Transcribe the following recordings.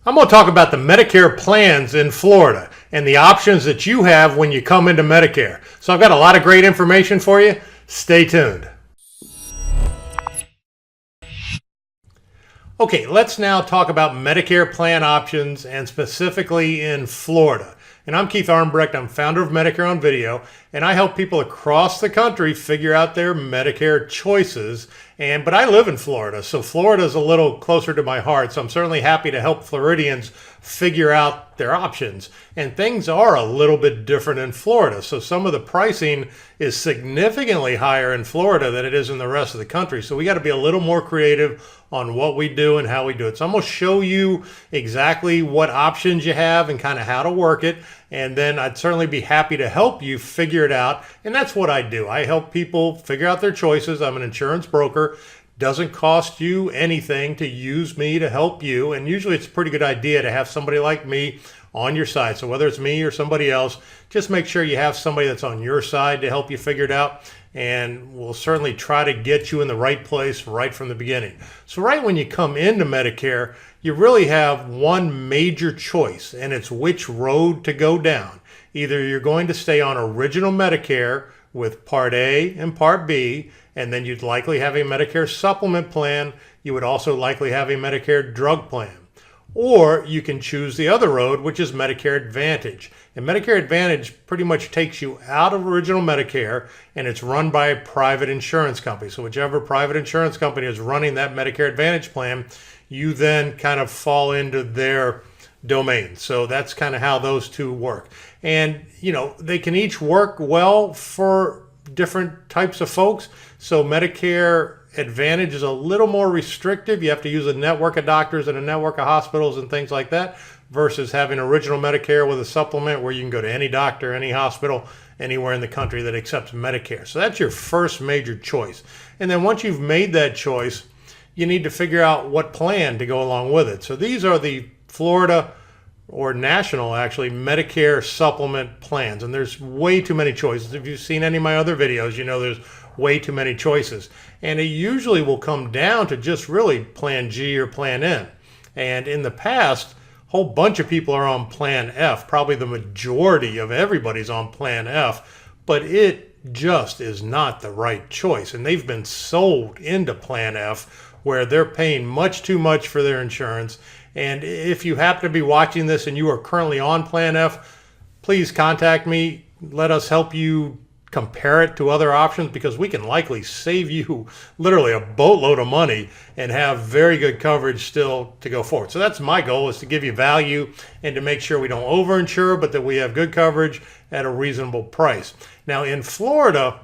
I'm going to talk about the Medicare plans in Florida and the options that you have when you come into Medicare. So I've got a lot of great information for you. Stay tuned. Okay, let's now talk about Medicare plan options and specifically in Florida. And I'm Keith Armbrecht. I'm founder of Medicare on Video, and I help people across the country figure out their Medicare choices. But I live in Florida, so Florida is a little closer to my heart. So I'm certainly happy to help Floridians figure out their options. And things are a little bit different in Florida. So some of the pricing is significantly higher in Florida than it is in the rest of the country. So we got to be a little more creative on what we do and how we do it. So I'm going to show you exactly what options you have and kind of how to work it. And then I'd certainly be happy to help you figure it out. And that's what I do. I help people figure out their choices. I'm an insurance broker. Doesn't cost you anything to use me to help you. And usually it's a pretty good idea to have somebody like me on your side. So whether it's me or somebody else, just make sure you have somebody that's on your side to help you figure it out. And we'll certainly try to get you in the right place right from the beginning. So right when you come into Medicare, you really have one major choice, and it's which road to go down. Either you're going to stay on original Medicare with Part A and Part B, and then you'd likely have a Medicare supplement plan. You would also likely have a Medicare drug plan. Or you can choose the other road, which is Medicare Advantage. And Medicare Advantage pretty much takes you out of original Medicare, and it's run by a private insurance company. So whichever private insurance company is running that Medicare Advantage plan, you then kind of fall into their domain. So that's kind of how those two work. And, they can each work well for different types of folks. So Medicare Advantage is a little more restrictive. You have to use a network of doctors and a network of hospitals and things like that, versus having original Medicare with a supplement where you can go to any doctor, any hospital, anywhere in the country that accepts Medicare. So that's your first major choice. And then once you've made that choice, you need to figure out what plan to go along with it. So these are the Florida or national, actually, Medicare supplement plans. And there's way too many choices. If you've seen any of my other videos, you know there's way too many choices. And it usually will come down to just really Plan G or Plan N. And in the past, a whole bunch of people are on Plan F. Probably the majority of everybody's on Plan F. But it just is not the right choice. And they've been sold into Plan F, where they're paying much too much for their insurance. And if you happen to be watching this and you are currently on Plan F, please contact me. Let us help you compare it to other options, because we can likely save you literally a boatload of money and have very good coverage still to go forward. So that's my goal, is to give you value and to make sure we don't overinsure, but that we have good coverage at a reasonable price. Now in Florida,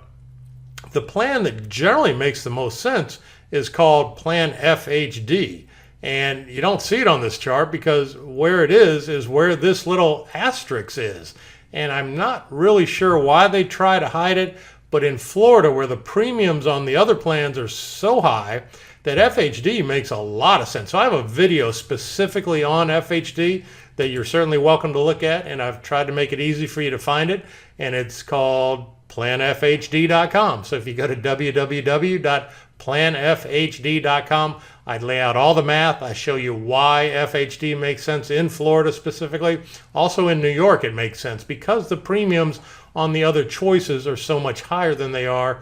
the plan that generally makes the most sense is called Plan FHD. And you don't see it on this chart because where it is where this little asterisk is. And I'm not really sure why they try to hide it, but in Florida, where the premiums on the other plans are so high, that FHD makes a lot of sense. So I have a video specifically on FHD that you're certainly welcome to look at, and I've tried to make it easy for you to find it, and it's called planfhd.com. So if you go to www.planfhd.com, I lay out all the math. I show you why FHD makes sense in Florida specifically. Also in New York, it makes sense because the premiums on the other choices are so much higher than they are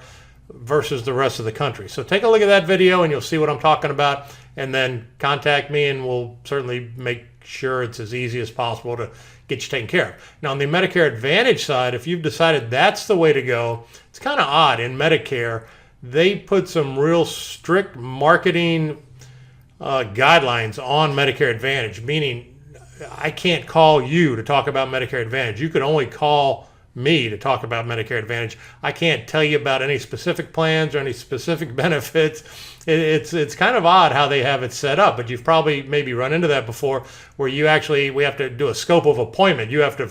versus the rest of the country. So take a look at that video and you'll see what I'm talking about, and then contact me and we'll certainly make sure it's as easy as possible to get you taken care of. Now on the Medicare Advantage side, if you've decided that's the way to go, it's kind of odd. In Medicare, they put some real strict marketing guidelines on Medicare Advantage, meaning I can't call you to talk about Medicare Advantage. You can only call me to talk about Medicare Advantage. I can't tell you about any specific plans or any specific benefits. It's kind of odd how they have it set up, but you've probably maybe run into that before, where we have to do a scope of appointment. You have to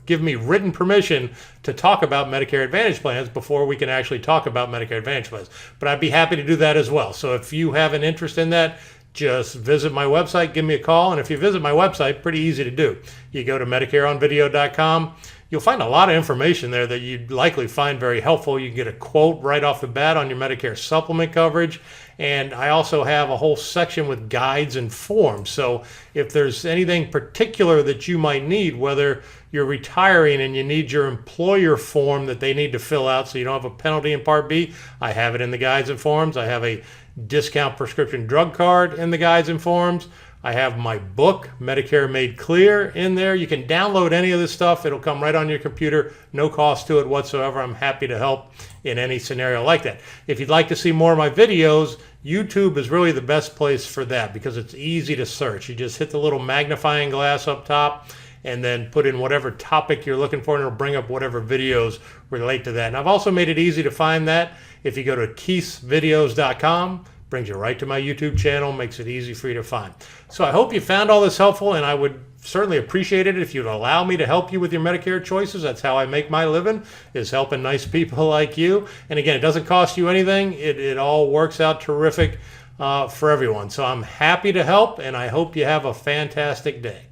give me written permission to talk about Medicare Advantage plans before we can actually talk about Medicare Advantage plans. But I'd be happy to do that as well. So if you have an interest in that, just visit my website, give me a call. And if you visit my website, pretty easy to do. You go to MedicareOnVideo.com. You'll find a lot of information there that you'd likely find very helpful. You can get a quote right off the bat on your Medicare supplement coverage. And I also have a whole section with guides and forms. So if there's anything particular that you might need, whether you're retiring and you need your employer form that they need to fill out so you don't have a penalty in Part B, I have it in the guides and forms. I have a discount prescription drug card in the guides and forms. I have my book, Medicare Made Clear, in there. You can download any of this stuff. It'll come right on your computer. No cost to it whatsoever. I'm happy to help in any scenario like that. If you'd like to see more of my videos, YouTube is really the best place for that because it's easy to search. You just hit the little magnifying glass up top and then put in whatever topic you're looking for, and it'll bring up whatever videos relate to that. And I've also made it easy to find that. If you go to keithsvideos.com, brings you right to my YouTube channel, makes it easy for you to find. So I hope you found all this helpful, and I would certainly appreciate it if you'd allow me to help you with your Medicare choices. That's how I make my living, is helping nice people like you. And again, it doesn't cost you anything. It all works out terrific for everyone. So I'm happy to help, and I hope you have a fantastic day.